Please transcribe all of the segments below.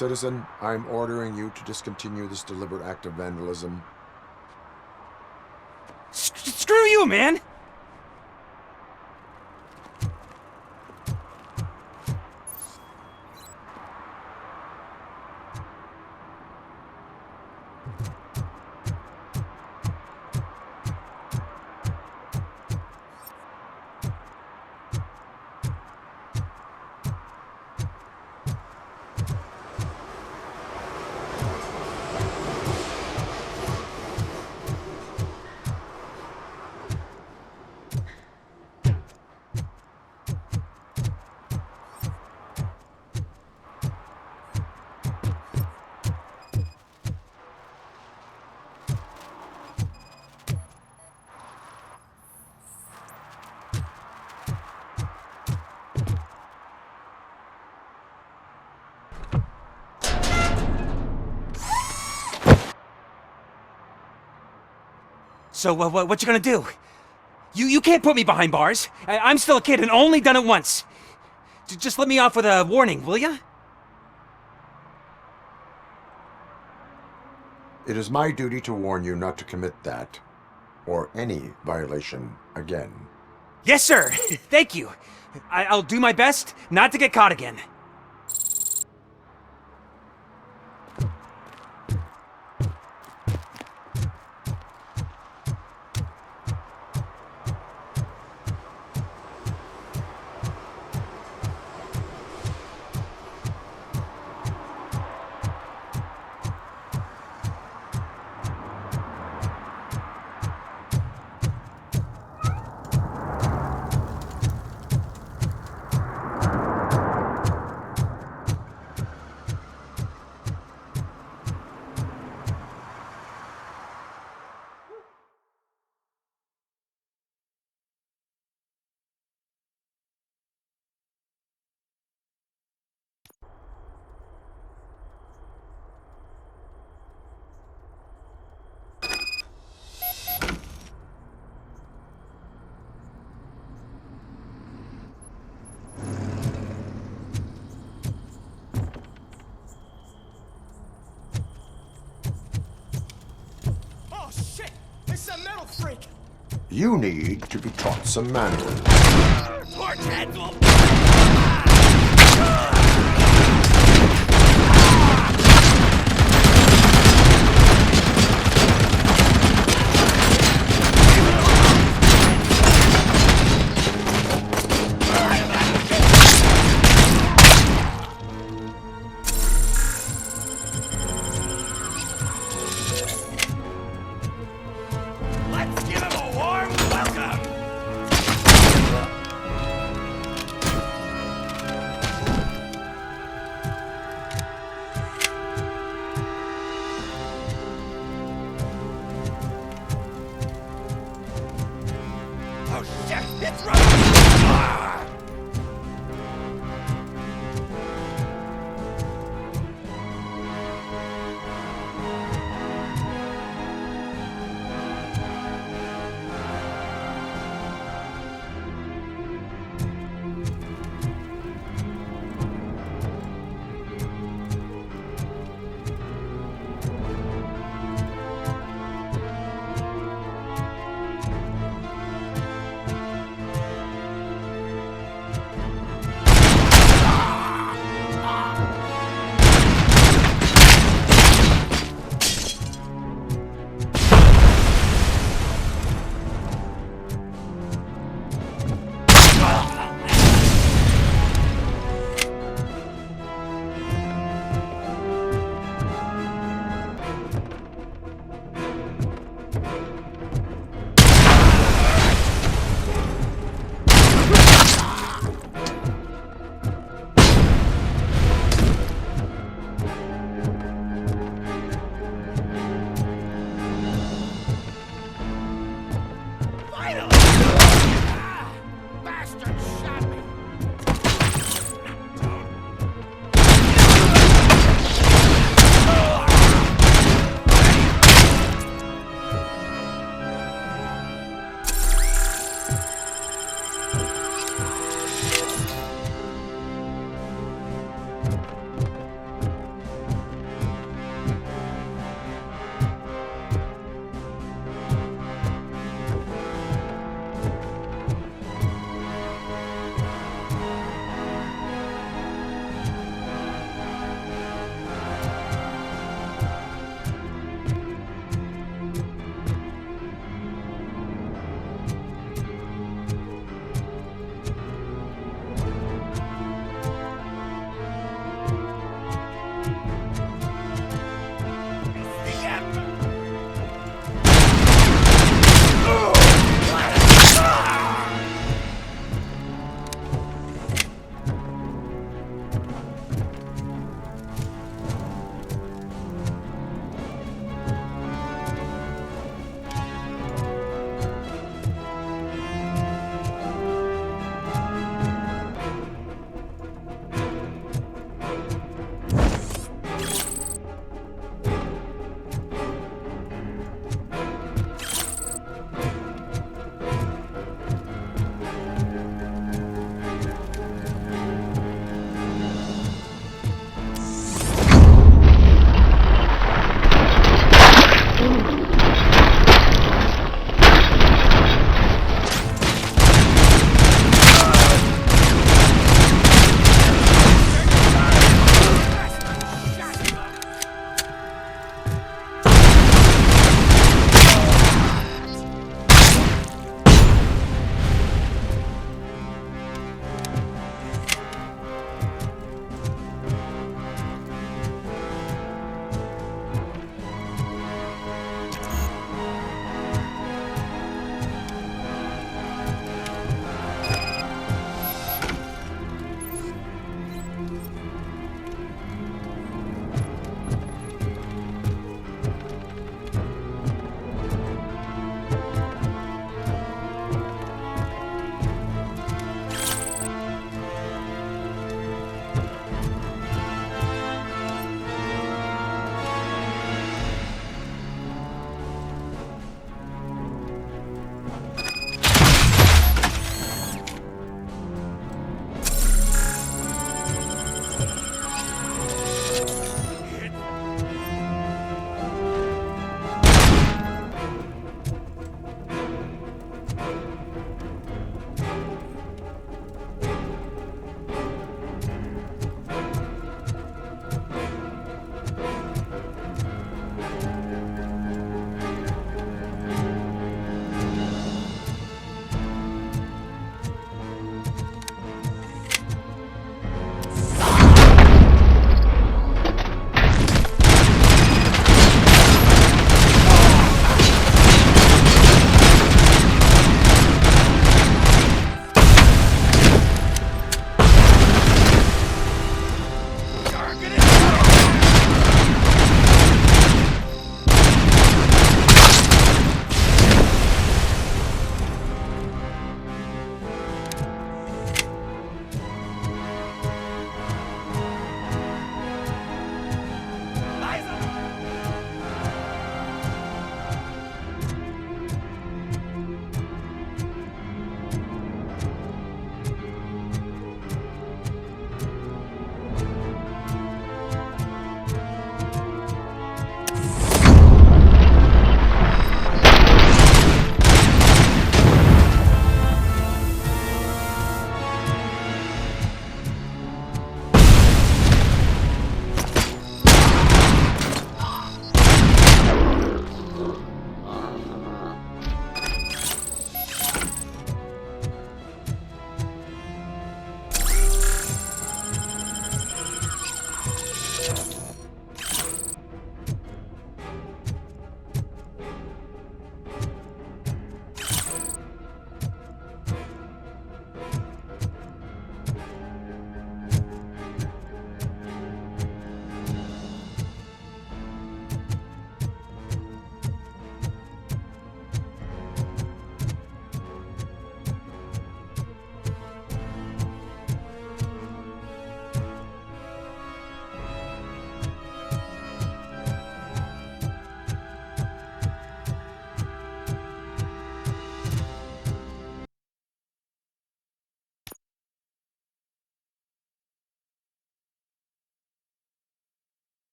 Citizen, I'm ordering you to discontinue this deliberate act of vandalism. Screw you, man! So, what you gonna do? You can't put me behind bars. I'm still a kid and only done it once. Just let me off with a warning, will ya? It is my duty to warn you not to commit that, or any violation, again. Yes, sir. Thank you. I'll do my best not to get caught again. You need to be taught some manners.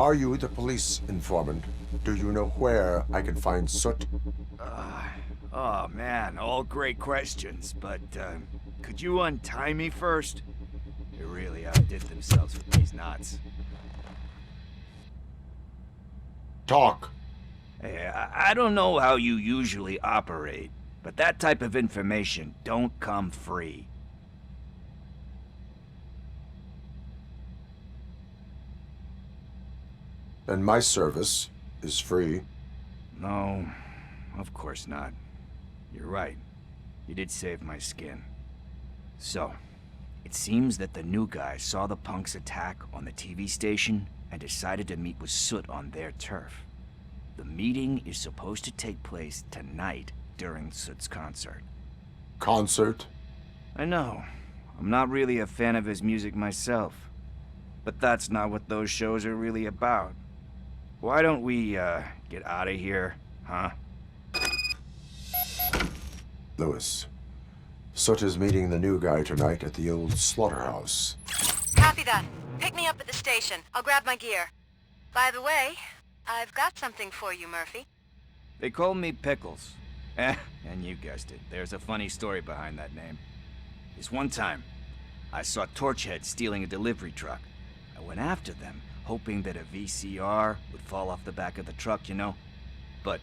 Are you the police informant? Do you know where I can find Soot? Oh man, all great questions, but could you untie me first? They really outdid themselves with these knots. Talk. Hey, I don't know how you usually operate, but that type of information don't come free. And my service is free. No, of course not. You're right. You did save my skin. So, it seems that the new guy saw the punks attack on the TV station and decided to meet with Soot on their turf. The meeting is supposed to take place tonight during Soot's concert. Concert? I know. I'm not really a fan of his music myself. But that's not what those shows are really about. Why don't we, get out of here, huh? Lewis. Soot is meeting the new guy tonight at the old slaughterhouse. Copy that. Pick me up at the station. I'll grab my gear. By the way, I've got something for you, Murphy. They call me Pickles. And you guessed it, there's a funny story behind that name. This one time, I saw Torchhead stealing a delivery truck. I went after them, hoping that a VCR would fall off the back of the truck, you know? But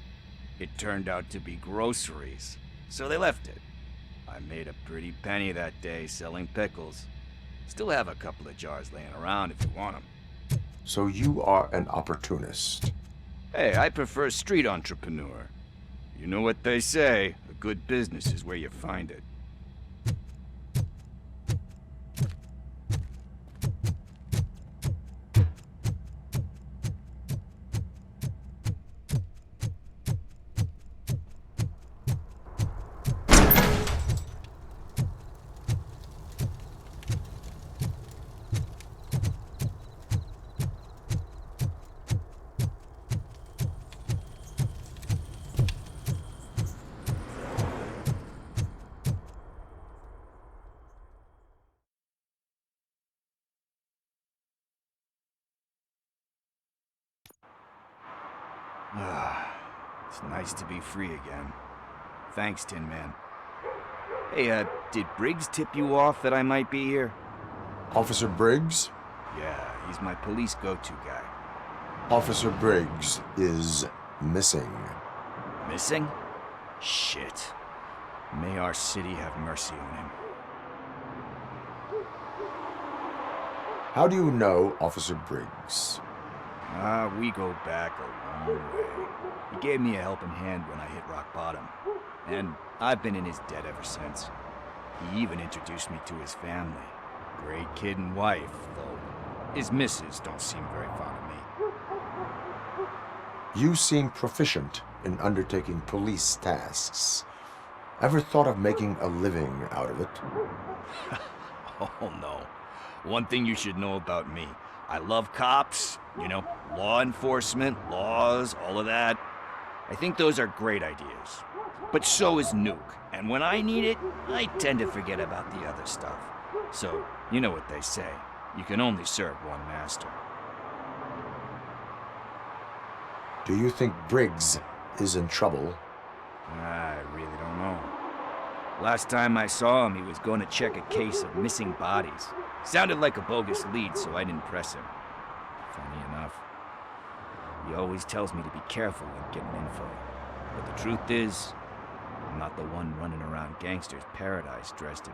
it turned out to be groceries, so they left it. I made a pretty penny that day selling pickles. Still have a couple of jars laying around if you want them. So you are an opportunist. Hey, I prefer street entrepreneur. You know what they say, a good business is where you find it. It's nice to be free again. Thanks, Tin Man. Hey, did Briggs tip you off that I might be here? Officer Briggs? Yeah, he's my police go-to guy. Officer Briggs is missing. Missing? Shit. May our city have mercy on him. How do you know Officer Briggs? We go back a long way. He gave me a helping hand when I hit rock bottom. And I've been in his debt ever since. He even introduced me to his family. Great kid and wife, though his missus don't seem very fond of me. You seem proficient in undertaking police tasks. Ever thought of making a living out of it? Oh no. One thing you should know about me. I love cops, you know, law enforcement, laws, all of that. I think those are great ideas. But so is Nuke, and when I need it, I tend to forget about the other stuff. So, you know what they say, you can only serve one master. Do you think Briggs is in trouble? I really don't know. Last time I saw him, he was going to check a case of missing bodies. Sounded like a bogus lead, so I didn't press him. Funny enough. He always tells me to be careful when getting info. But the truth is, I'm not the one running around gangsters' paradise dressed in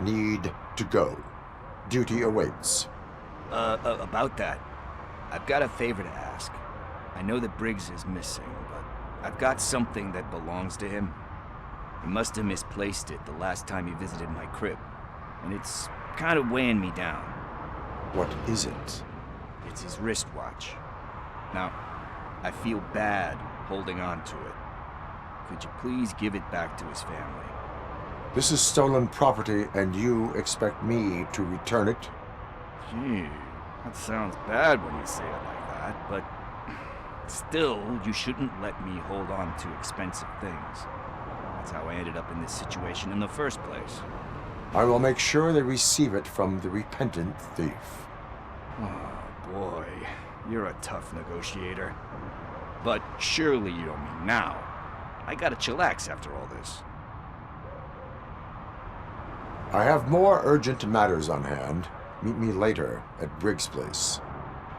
blue. Need to go. Duty awaits. About that, I've got a favor to ask. I know that Briggs is missing, but I've got something that belongs to him. He must have misplaced it the last time he visited my crib, and it's kind of weighing me down. What is it? It's his wristwatch. Now, I feel bad holding on to it. Could you please give it back to his family? This is stolen property, and you expect me to return it? Gee, that sounds bad when you say it like that, but still, you shouldn't let me hold on to expensive things. That's how I ended up in this situation in the first place. I will make sure they receive it from the repentant thief. Oh, boy. You're a tough negotiator. But surely you don't mean now. I gotta chillax after all this. I have more urgent matters on hand. Meet me later at Briggs' place.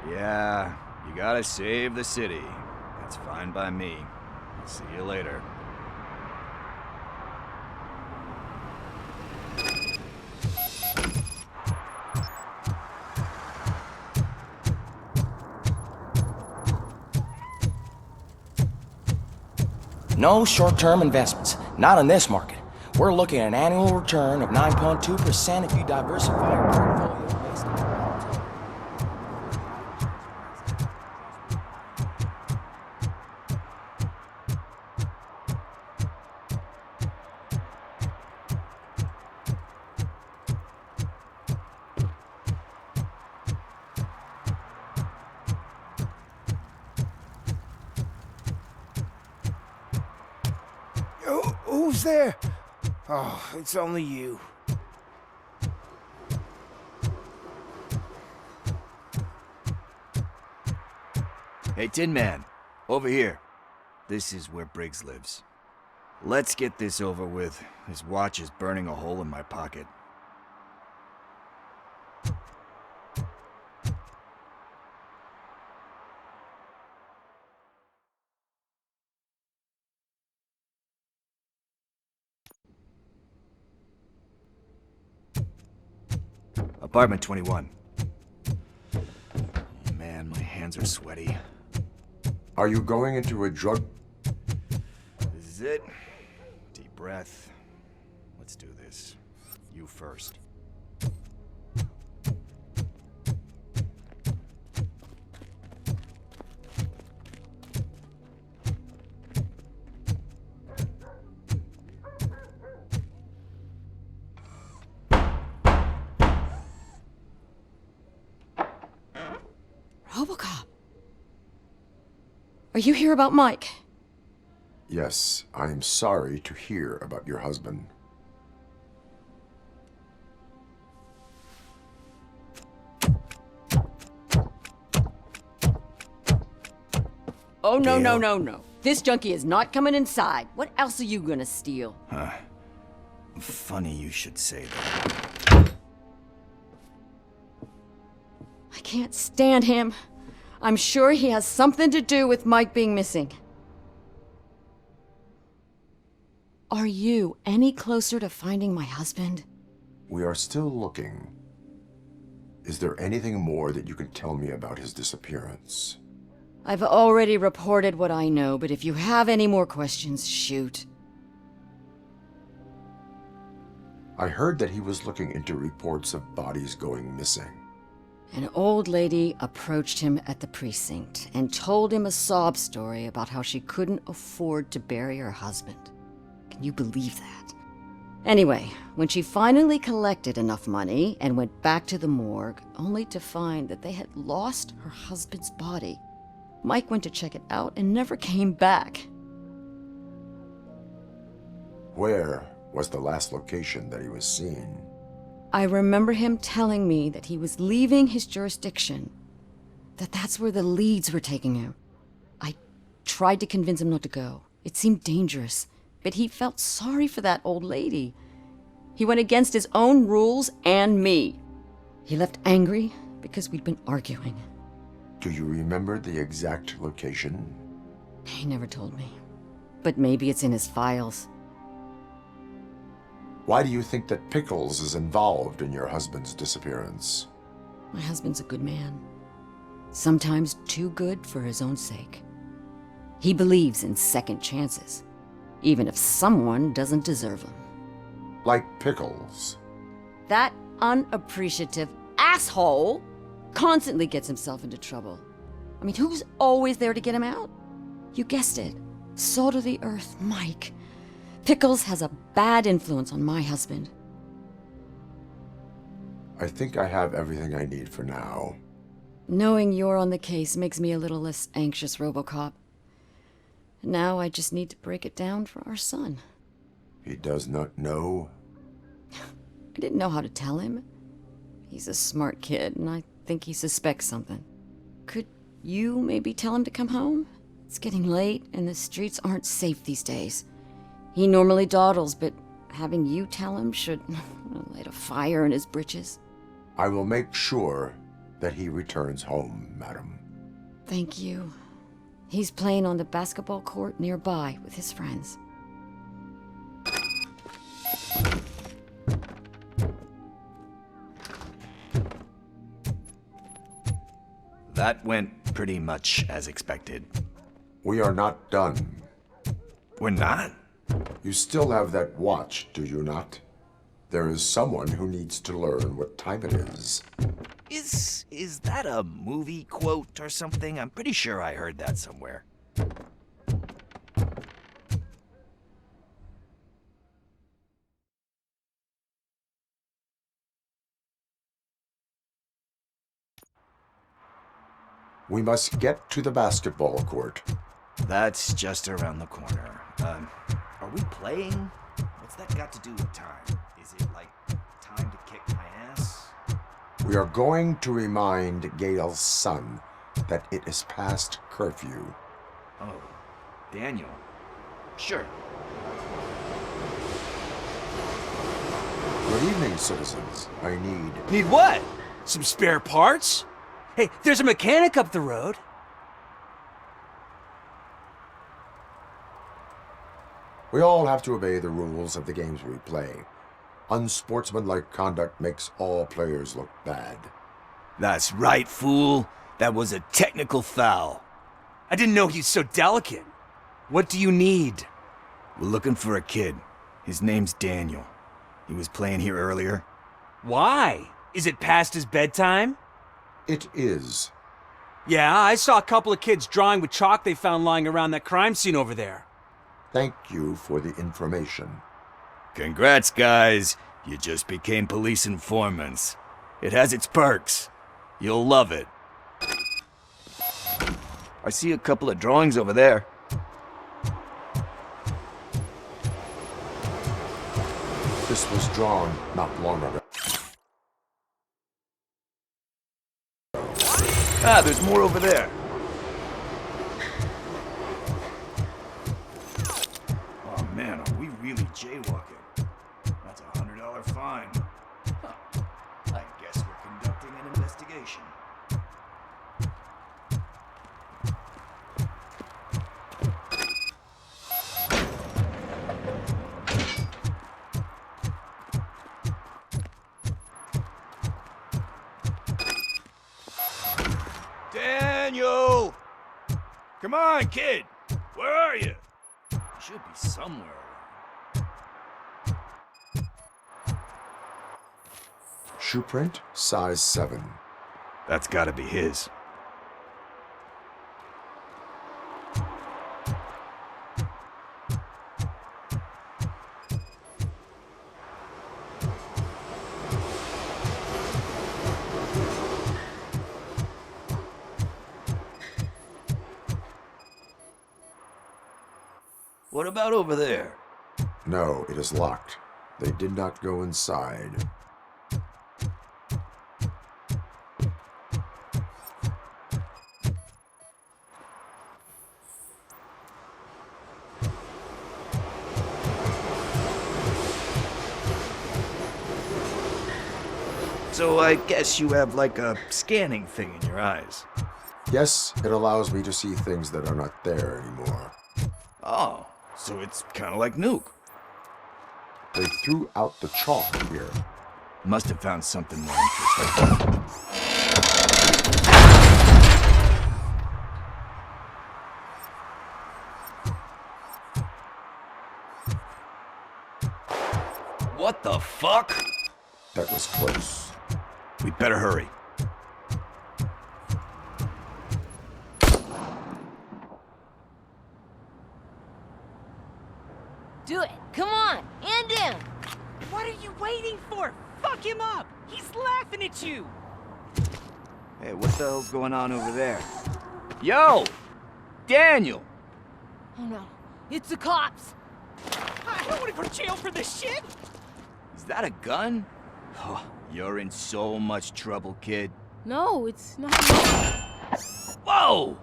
Yeah, you gotta save the city. That's fine by me. See you later. No short-term investments, not in this market. We're looking at an annual return of 9.2% if you diversify your portfolio based on... Who's there? Oh, it's only you. Hey, Tin Man, over here. This is where Briggs lives. Let's get this over with. His watch is burning a hole in my pocket. Apartment 21. Man, my hands are sweaty. Are you going into a drug... This is it. Deep breath. Let's do this. You first. RoboCop. Are you here about Mike? Yes, I am sorry to hear about your husband. Oh, no, no, no, no. This junkie is not coming inside. What else are you gonna steal? Funny you should say that. I can't stand him. I'm sure he has something to do with Mike being missing. Are you any closer to finding my husband? We are still looking. Is there anything more that you can tell me about his disappearance? I've already reported what I know, but if you have any more questions, shoot. I heard that he was looking into reports of bodies going missing. An old lady approached him at the precinct and told him a sob story about how she couldn't afford to bury her husband. Can you believe that? Anyway, when she finally collected enough money and went back to the morgue, only to find that they had lost her husband's body, Mike went to check it out and never came back. Where was the last location that he was seen? I remember him telling me that he was leaving his jurisdiction, that's where the leads were taking him. I tried to convince him not to go. It seemed dangerous, but he felt sorry for that old lady. He went against his own rules and me. He left angry because we'd been arguing. Do you remember the exact location? He never told me, but maybe it's in his files. Why do you think that Pickles is involved in your husband's disappearance? My husband's a good man. Sometimes too good for his own sake. He believes in second chances, even if someone doesn't deserve them. Like Pickles. That unappreciative asshole constantly gets himself into trouble. I mean, who's always there to get him out? You guessed it. Salt of the earth, Mike. Pickles has a bad influence on my husband. I think I have everything I need for now. Knowing you're on the case makes me a little less anxious, RoboCop. Now I just need to break it down for our son. He does not know? I didn't know how to tell him. He's a smart kid, and I think he suspects something. Could you maybe tell him to come home? It's getting late, and the streets aren't safe these days. He normally dawdles, but having you tell him should light a fire in his britches. I will make sure that he returns home, madam. Thank you. He's playing on the basketball court nearby with his friends. That went pretty much as expected. We are not done. We're not? You still have that watch, do you not? There is someone who needs to learn what time it is. Is that a movie quote or something? I'm pretty sure I heard that somewhere. We must get to the basketball court. That's just around the corner. Are we playing? What's that got to do with time? Is it like time to kick my ass? We are going to remind Gail's son that it is past curfew. Oh, Daniel. Sure. Good evening, citizens. I need... Need what? Some spare parts? Hey, there's a mechanic up the road. We all have to obey the rules of the games we play. Unsportsmanlike conduct makes all players look bad. That's right, fool. That was a technical foul. I didn't know he's so delicate. What do you need? We're looking for a kid. His name's Daniel. He was playing here earlier. Why? Is it past his bedtime? It is. Yeah, I saw a couple of kids drawing with chalk they found lying around that crime scene over there. Thank you for the information. Congrats, guys. You just became police informants. It has its perks. You'll love it. I see a couple of drawings over there. This was drawn not long ago. Ah, there's more over there. Oh man, are we really jaywalking? That's a $100 fine. Huh. I guess we're conducting an investigation. Daniel! Come on, kid! Where are you? You should be somewhere around. Shoe print, size 7. That's gotta be his. What about over there? No, it is locked. They did not go inside. So I guess you have like a scanning thing in your eyes. Yes, it allows me to see things that are not there anymore. Oh, so it's kind of like Nuke. They threw out the chalk here. Must have found something more interesting. What the fuck? That was close. We better hurry. Do it. Come on. And in. What are you waiting for? Fuck him up! He's laughing at you! Hey, what the hell's going on over there? Yo! Daniel! Oh no. It's the cops. I don't want to go to jail for this shit! Is that a gun? Oh, you're in so much trouble, kid. No, it's not. Whoa!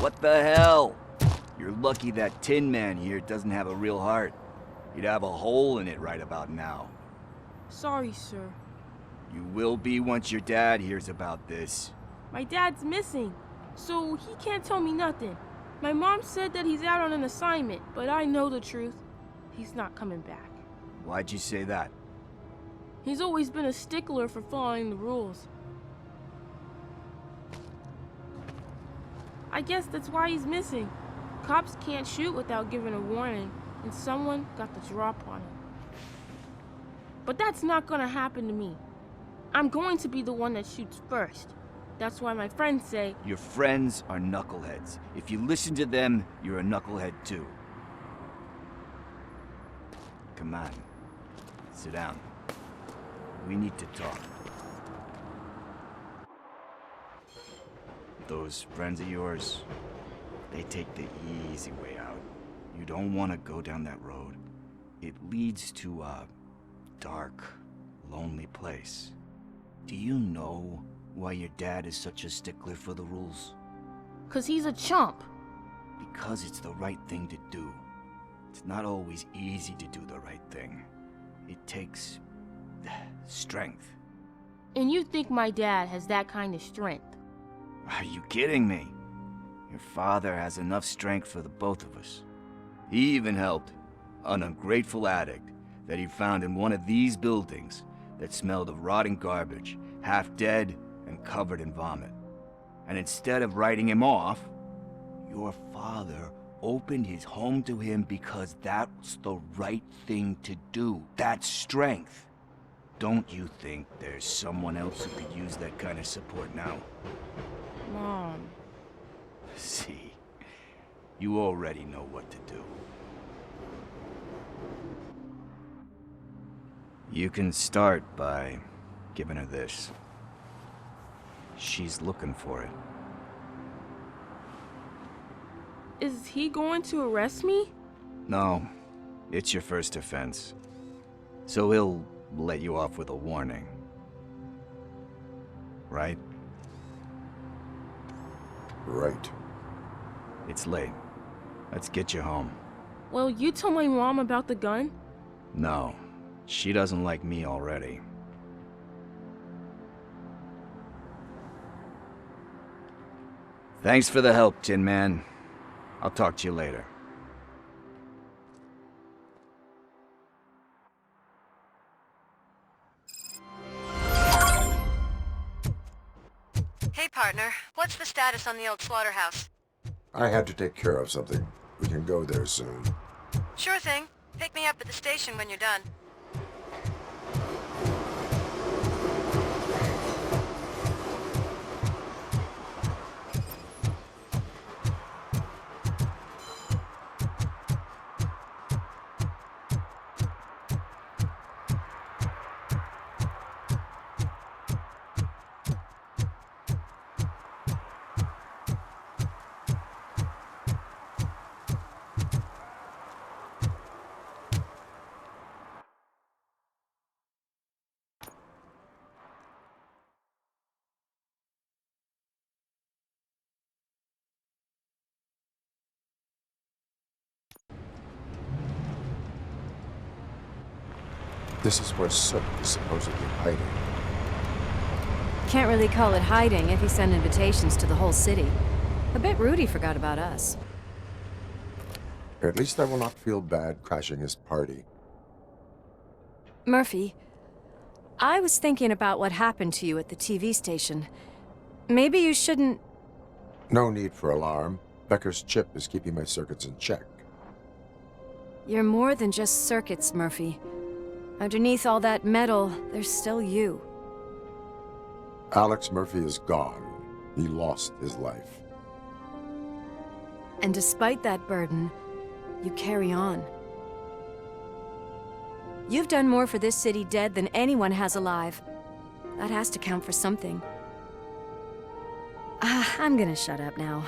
What the hell? You're lucky that Tin Man here doesn't have a real heart. He'd have a hole in it right about now. Sorry, sir. You will be once your dad hears about this. My dad's missing, so he can't tell me nothing. My mom said that he's out on an assignment, but I know the truth. He's not coming back. Why'd you say that? He's always been a stickler for following the rules. I guess that's why he's missing. Cops can't shoot without giving a warning, and someone got the drop on him. But that's not gonna happen to me. I'm going to be the one that shoots first. That's why my friends say... Your friends are knuckleheads. If you listen to them, you're a knucklehead too. Come on. Sit down. We need to talk. Those friends of yours, they take the easy way out. You don't want to go down that road. It leads to a dark, lonely place. Do you know why your dad is such a stickler for the rules? 'Cause he's a chump. Because it's the right thing to do. It's not always easy to do the right thing. It takes strength. And you think my dad has that kind of strength? Are you kidding me? Your father has enough strength for the both of us. He even helped an ungrateful addict that he found in one of these buildings that smelled of rotting garbage, half dead and covered in vomit. And instead of writing him off, your father opened his home to him because that's the right thing to do. That's strength. Don't you think there's someone else who could use that kind of support now? Mom. See, you already know what to do. You can start by giving her this. She's looking for it. Is he going to arrest me? No, it's your first offense. So he'll let you off with a warning. Right? Right. It's late. Let's get you home. Well, you told my mom about the gun? No, she doesn't like me already. Thanks for the help, Tin Man. I'll talk to you later. Hey, partner. What's the status on the old slaughterhouse? I had to take care of something. We can go there soon. Sure thing. Pick me up at the station when you're done. This is where Sook is supposedly hiding. Can't really call it hiding if he sent invitations to the whole city. I bet Rudy forgot about us. At least I will not feel bad crashing his party. Murphy, I was thinking about what happened to you at the TV station. Maybe you shouldn't... No need for alarm. Becker's chip is keeping my circuits in check. You're more than just circuits, Murphy. Underneath all that metal, there's still you. Alex Murphy is gone. He lost his life. And despite that burden, you carry on. You've done more for this city dead than anyone has alive. That has to count for something. I'm gonna shut up now.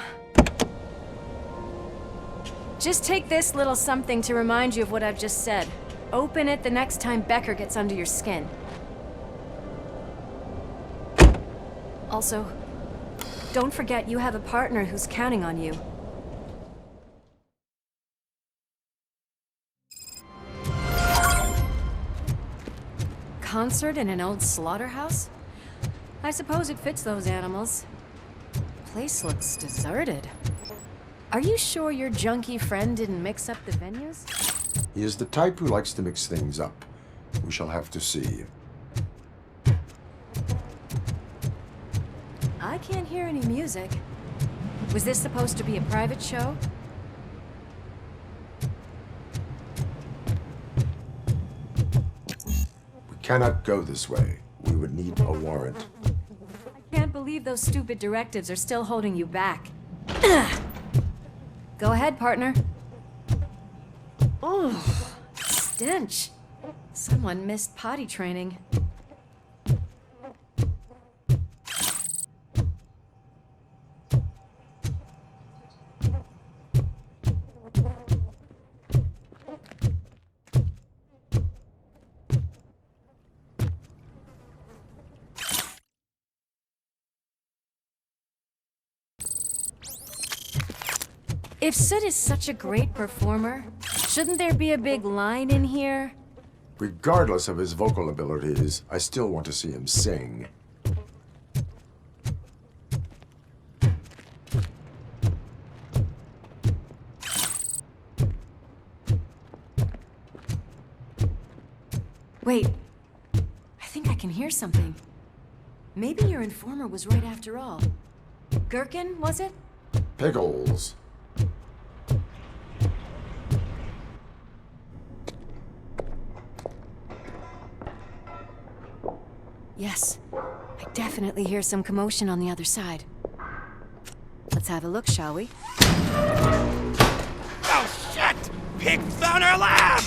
Just take this little something to remind you of what I've just said. Open it the next time Becker gets under your skin. Also, don't forget you have a partner who's counting on you. Concert in an old slaughterhouse? I suppose it fits those animals. Place looks deserted. Are you sure your junkie friend didn't mix up the venues? He is the type who likes to mix things up. We shall have to see. I can't hear any music. Was this supposed to be a private show? We cannot go this way. We would need a warrant. I can't believe those stupid directives are still holding you back. Go ahead, partner. Oh, stench. Someone missed potty training. If Soot is such a great performer, shouldn't there be a big line in here? Regardless of his vocal abilities, I still want to see him sing. Wait, I think I can hear something. Maybe your informer was right after all. Gherkin, was it? Pickles. Yes, I definitely hear some commotion on the other side. Let's have a look, shall we? Oh, shit! Pig found our lab!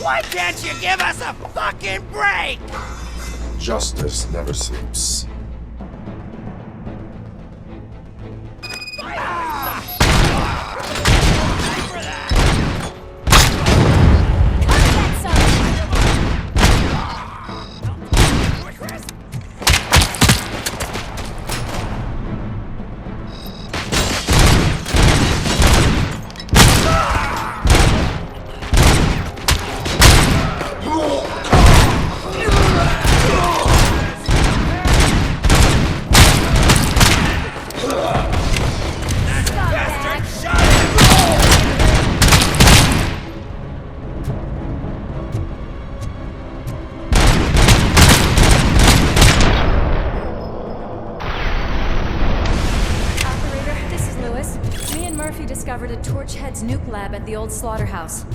Why can't you give us a fucking break? Justice never sleeps. Discovered a Torchhead's nuke lab at the old slaughterhouse.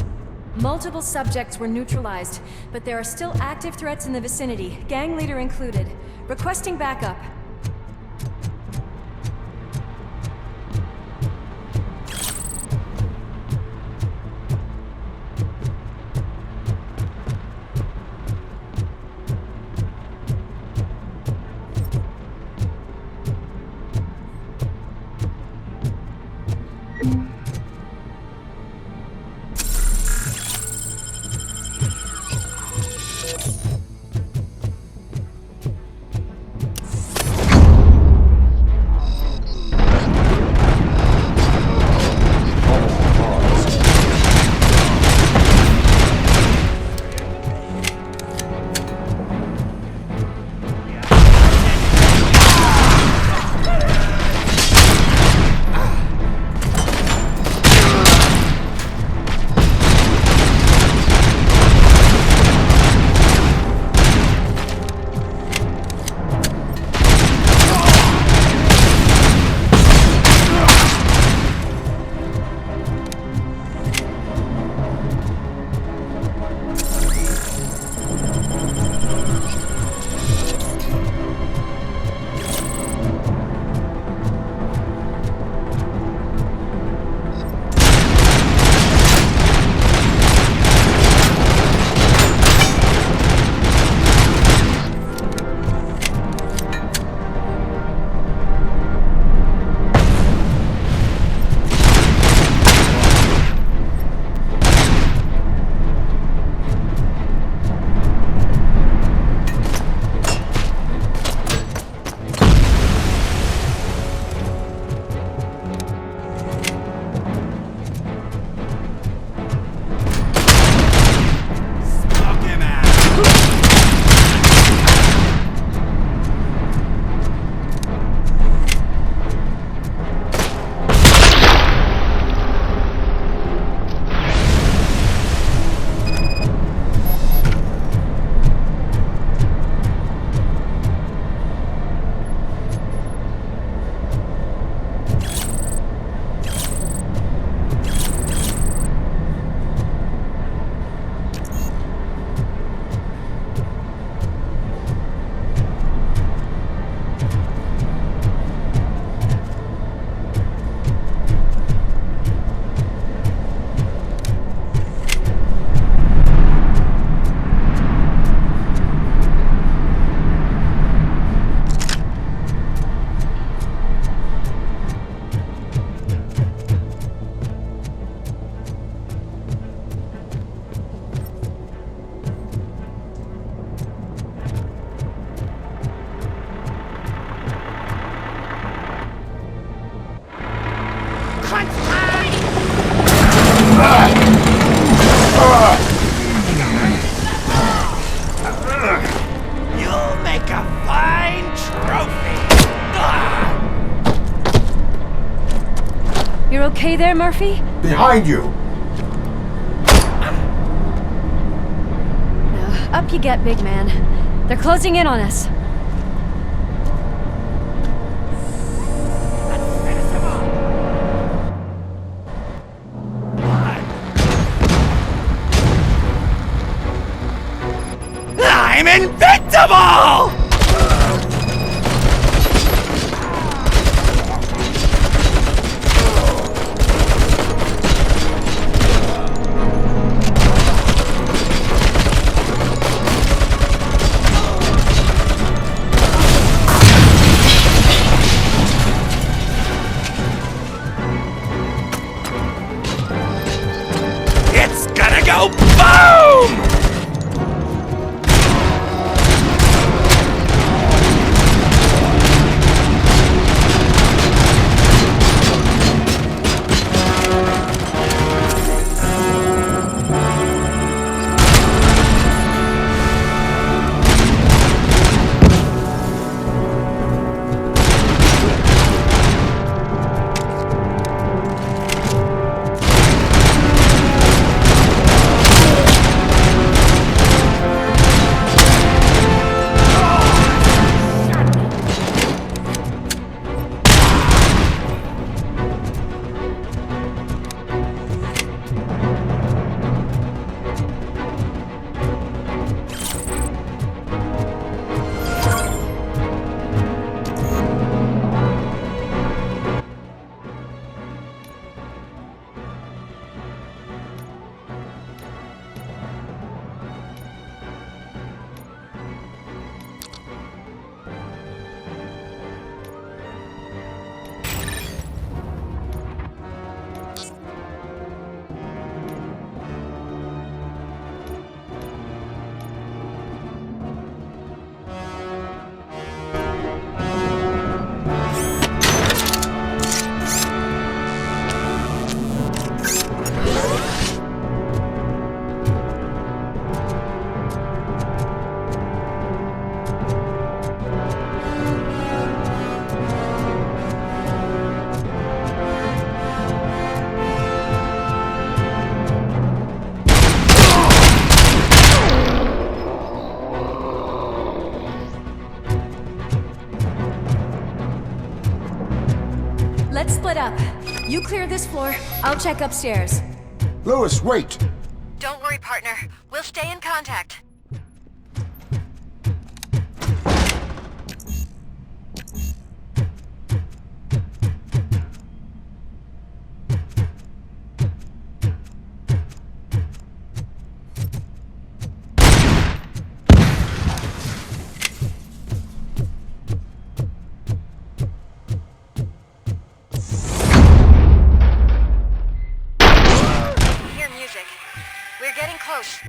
Multiple subjects were neutralized, but there are still active threats in the vicinity, gang leader included. Requesting backup. okay there, Murphy? Behind you! Up you get, big man. They're closing in on us. I'm invincible! It's gonna go boom! Let's split up. You clear this floor, I'll check upstairs. Lewis, wait! Don't worry, partner. We'll stay in contact. Hear music. We're getting close.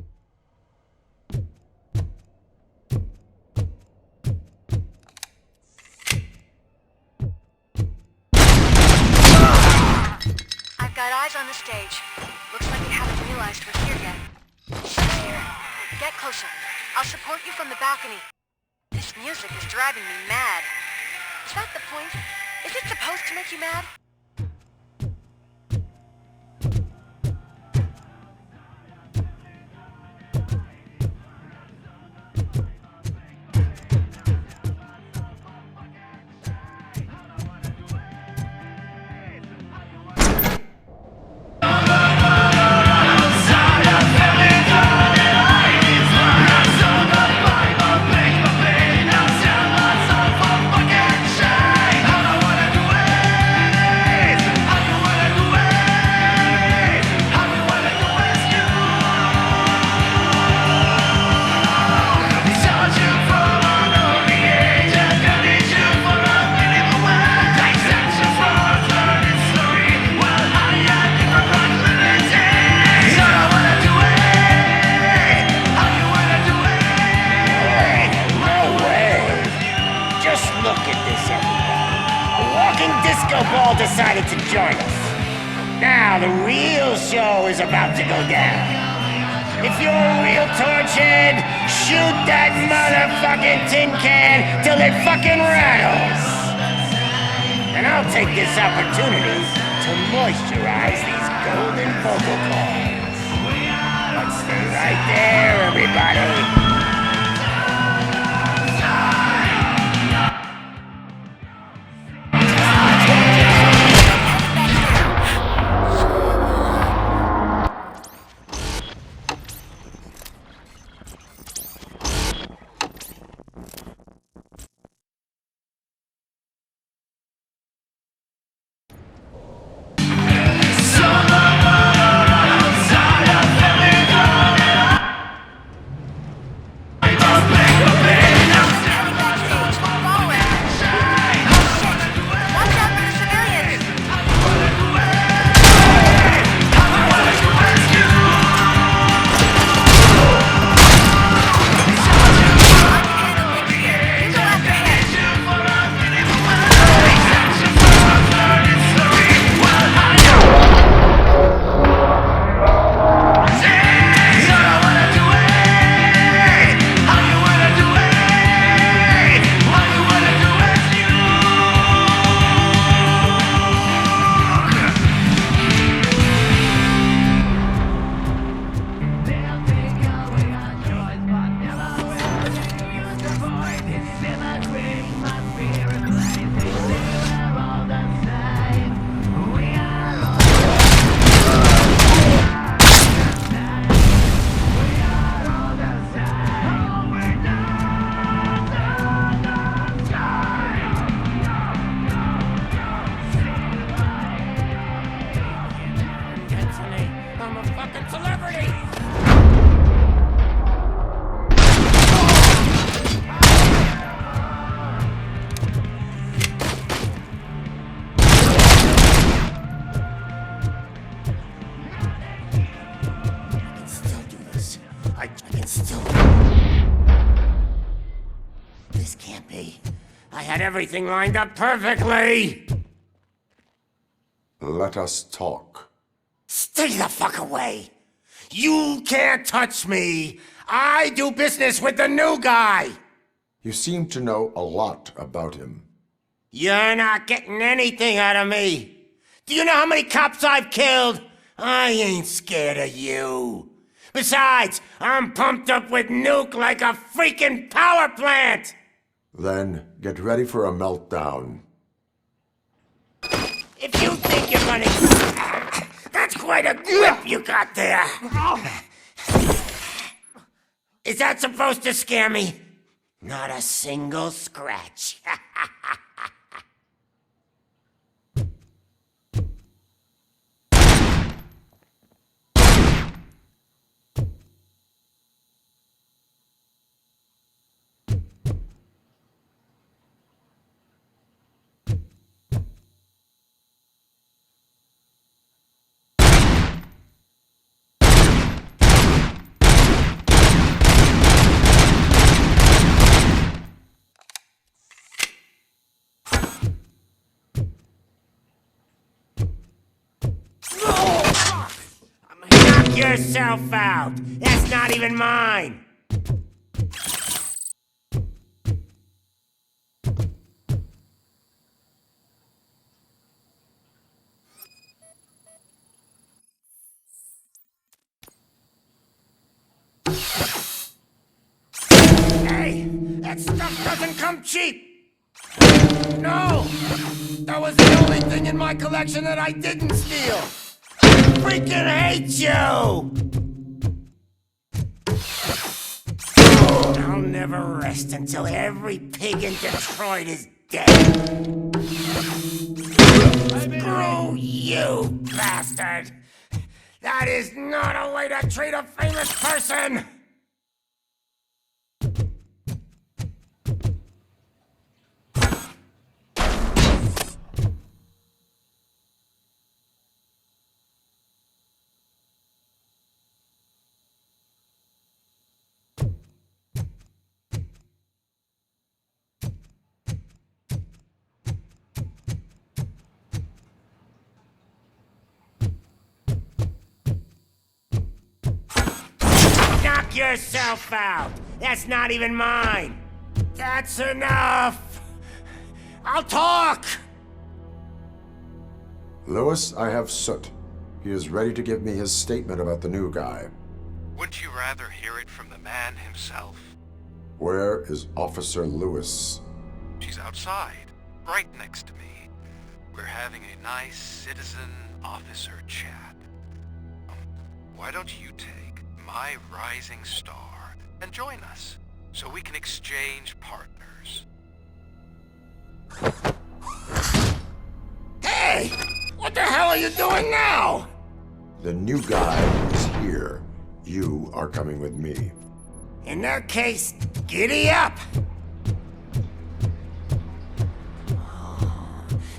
I've got eyes on the stage. Looks like they haven't realized we're here yet. She's here. Get closer. I'll support you from the balcony. This music is driving me mad. Is that the point? Is it supposed to make you mad? Decided to join us. Now the real show is about to go down. If you're a real torchhead, shoot that motherfucking tin can till it fucking rattles. And I'll take this opportunity to to moisturize these golden vocal cords. But stay right there, everybody. This can't be. I had everything lined up perfectly! Let us talk. Stay the fuck away! You can't touch me! I do business with the new guy! You seem to know a lot about him. You're not getting anything out of me! Do you know how many cops I've killed? I ain't scared of you. Besides, I'm pumped up with nuke like a freaking power plant! Then get ready for a meltdown. If you think you're gonna... That's quite a grip you got there! Is that supposed to scare me? Not a single scratch. Knock yourself out! That's not even mine! Hey! That stuff doesn't come cheap! No! That was the only thing in my collection that I didn't steal! Freaking hate you! I'll never rest until every pig in Detroit is dead. Screw you, bastard! That is not a way to treat a famous person! Knock yourself out! That's not even mine! That's enough! I'll talk! Lewis, I have Soot. He is ready to give me his statement about the new guy. Wouldn't you rather hear it from the man himself? Where is Officer Lewis? She's outside, right next to me. We're having a nice citizen-officer chat. Why don't you take my rising star and join us, so we can exchange partners? Hey! What the hell are you doing now? The new guy is here. You are coming with me. In that case, giddy up!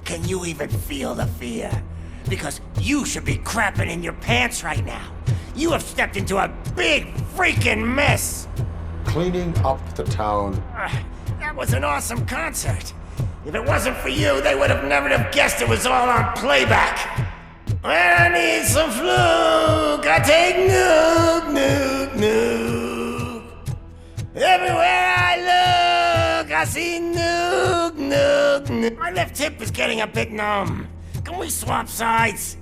Can you even feel the fear? Because you should be crapping in your pants right now. You have stepped into a big freaking mess! Cleaning up the town. That was an awesome concert. If it wasn't for you, they would have never have guessed it was all on playback. When I need some fluke, I take nuke, nuke, nuke. Everywhere I look, I see nuke, nuke, nuke. My left hip is getting a bit numb. Can we swap sides?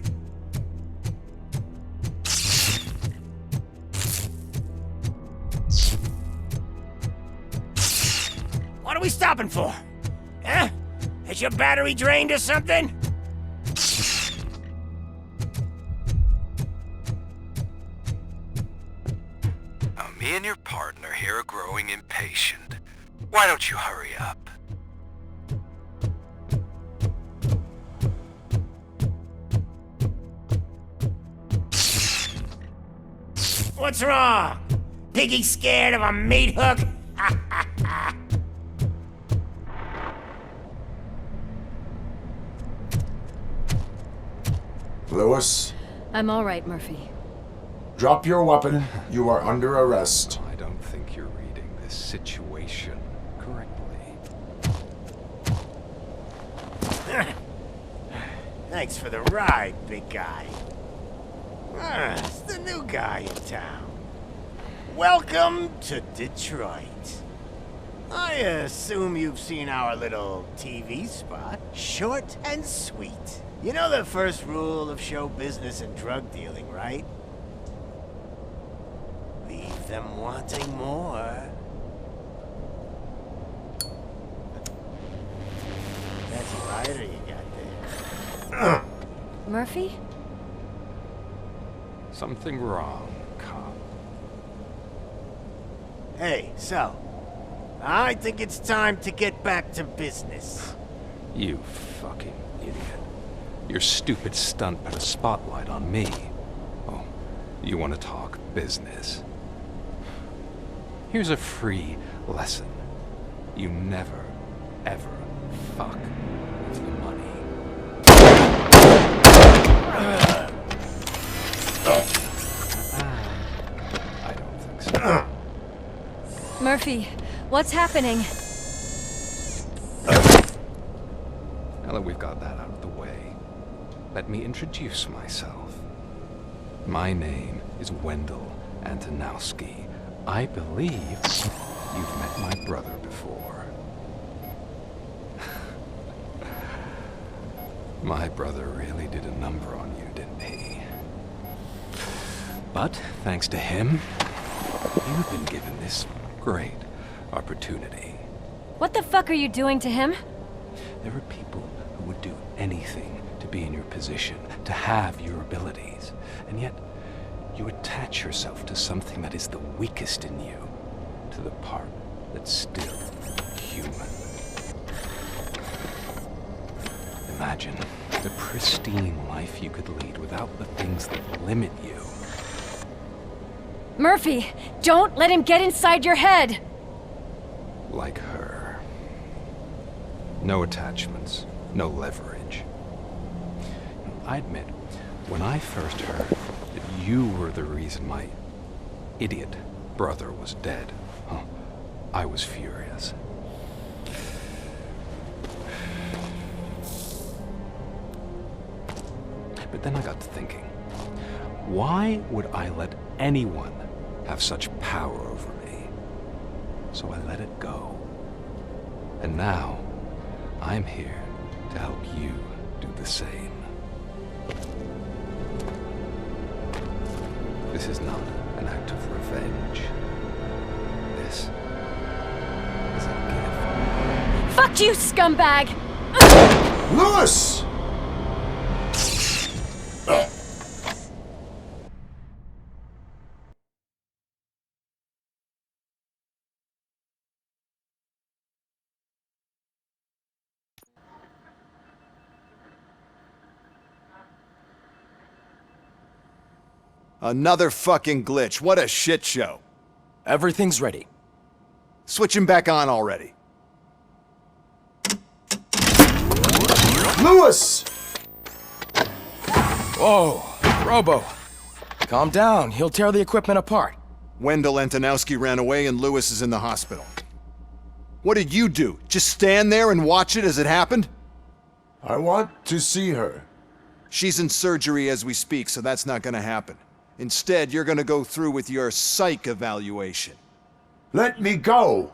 What are we stopping for? Huh? Is your battery drained or something? Now, me and your partner here are growing impatient. Why don't you hurry up? What's wrong? Piggy scared of a meat hook? Lewis, I'm all right, Murphy. drop your weapon. You are under arrest. I don't think you're reading this situation correctly. Thanks for the ride, big guy. It's the new guy in town. Welcome to Detroit. I assume you've seen our little TV spot. Short and sweet. You know the first rule of show business and drug dealing, right? Leave them wanting more. That's a lighter you got there. Murphy? Something wrong, cop. Hey, so, I think it's time to get back to business. You fucking idiot. Your stupid stunt put a spotlight on me. Oh, you want to talk business? Here's a free lesson. You never, ever fuck with the money. I don't think so. Murphy, what's happening? Now that we've got that out of the way, let me introduce myself. My name is Wendell Antonowski. I believe you've met my brother before. My brother really did a number on you, didn't he? But thanks to him, you've been given this great opportunity. What the fuck are you doing to him? There are people who would do anything to be in your position, to have your abilities, and yet you attach yourself to something that is the weakest in you, to the part that's still human. Imagine the pristine life you could lead without the things that limit you. Murphy, don't let him get inside your head! Like her. No attachments, no leverage. I admit, when I first heard that you were the reason my idiot brother was dead, I was furious. But then I got to thinking, why would I let anyone have such power over me? So I let it go. And now, I'm here to help you do the same. This is not an act of revenge. This is a gift. Fuck you, scumbag! Lewis! Another fucking glitch. What a shit show. Everything's ready. Switch him back on already. Lewis! Whoa, Robo. Calm down, he'll tear the equipment apart. Wendell Antonowski ran away and Lewis is in the hospital. What did you do? Just stand there and watch it as it happened? I want to see her. She's in surgery as we speak, so that's not gonna happen. Instead, you're gonna go through with your psych evaluation. Let me go!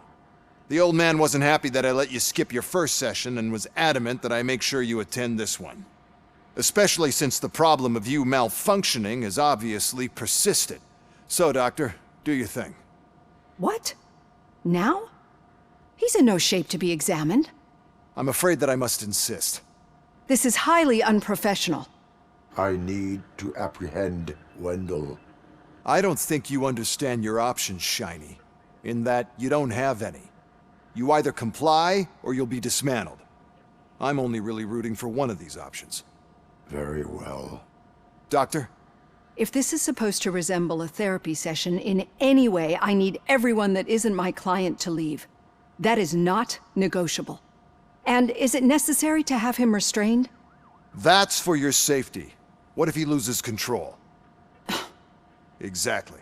The old man wasn't happy that I let you skip your first session and was adamant that I make sure you attend this one. Especially since the problem of you malfunctioning has obviously persisted. So, Doctor, do your thing. What? Now? He's in no shape to be examined. I'm afraid that I must insist. This is highly unprofessional. I need to apprehend Wendell. I don't think you understand your options, Shiny. In that you don't have any. You either comply, or you'll be dismantled. I'm only really rooting for one of these options. Very well. Doctor? If this is supposed to resemble a therapy session in any way, I need everyone that isn't my client to leave. That is not negotiable. And is it necessary to have him restrained? That's for your safety. What if he loses control? Exactly.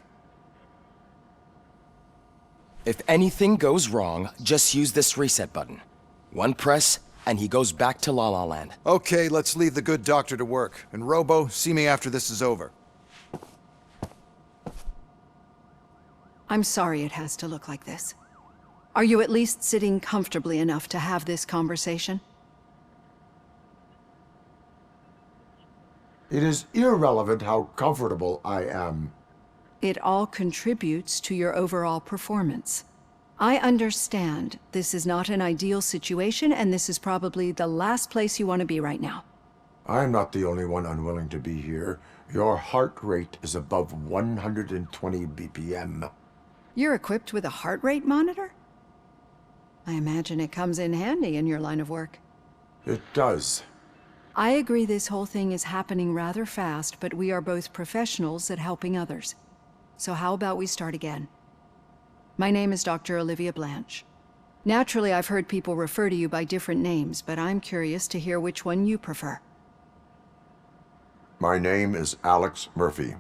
If anything goes wrong, just use this reset button. One press, and he goes back to La La Land. Okay, let's leave the good doctor to work. And Robo, see me after this is over. I'm sorry it has to look like this. Are you at least sitting comfortably enough to have this conversation? It is irrelevant how comfortable I am. It all contributes to your overall performance. I understand this is not an ideal situation, and this is probably the last place you want to be right now. I'm not the only one unwilling to be here. Your heart rate is above 120 BPM. You're equipped with a heart rate monitor? I imagine it comes in handy in your line of work. It does. I agree this whole thing is happening rather fast, but we are both professionals at helping others. So how about we start again? My name is Dr. Olivia Blanche. Naturally, I've heard people refer to you by different names, but I'm curious to hear which one you prefer. My name is Alex Murphy.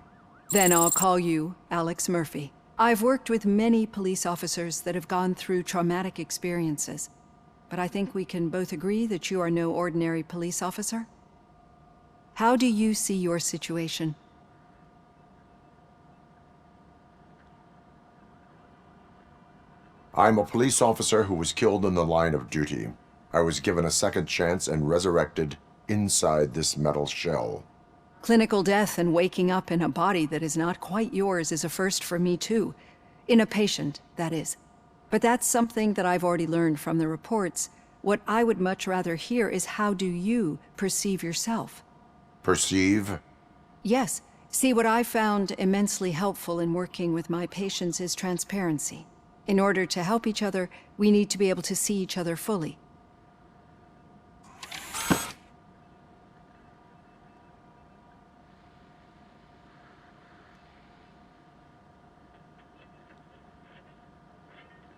Then I'll call you Alex Murphy. I've worked with many police officers that have gone through traumatic experiences, but I think we can both agree that you are no ordinary police officer. How do you see your situation? I'm a police officer who was killed in the line of duty. I was given a second chance and resurrected inside this metal shell. Clinical death and waking up in a body that is not quite yours is a first for me too. In a patient, that is. But that's something that I've already learned from the reports. What I would much rather hear is how do you perceive yourself? Perceive? Yes. See, what I found immensely helpful in working with my patients is transparency. In order to help each other, we need to be able to see each other fully.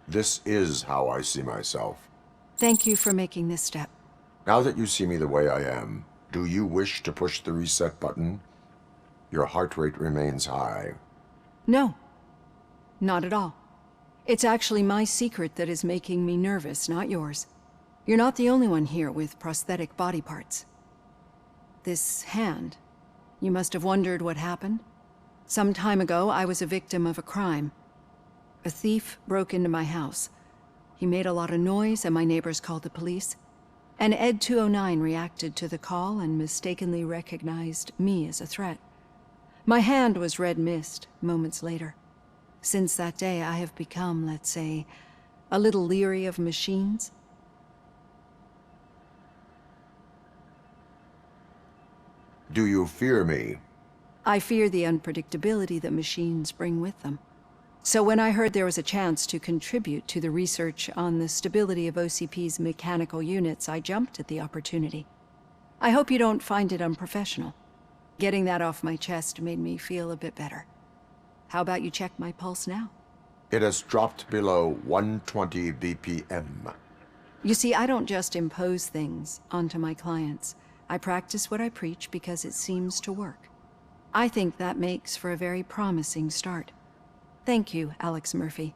This is how I see myself. Thank you for making this step. Now that you see me the way I am, do you wish to push the reset button? Your heart rate remains high. No, not at all. It's actually my secret that is making me nervous, not yours. You're not the only one here with prosthetic body parts. This hand, you must have wondered what happened. Some time ago, I was a victim of a crime. A thief broke into my house. He made a lot of noise and my neighbors called the police. An Ed 209 reacted to the call and mistakenly recognized me as a threat. My hand was red mist moments later. Since that day, I have become, let's say, a little leery of machines. Do you fear me? I fear the unpredictability that machines bring with them. So when I heard there was a chance to contribute to the research on the stability of OCP's mechanical units, I jumped at the opportunity. I hope you don't find it unprofessional. Getting that off my chest made me feel a bit better. How about you check my pulse now? It has dropped below 120 BPM. You see, I don't just impose things onto my clients. I practice what I preach because it seems to work. I think that makes for a very promising start. Thank you, Alex Murphy.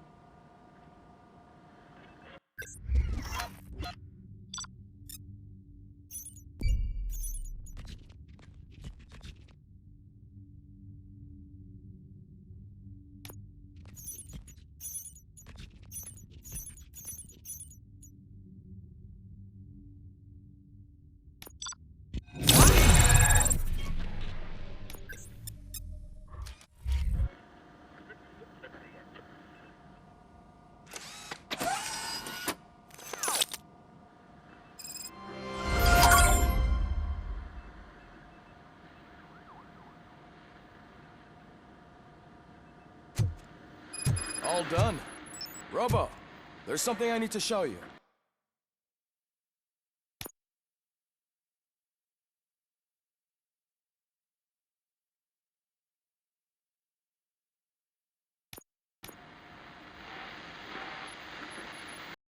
All done. Robo, there's something I need to show you.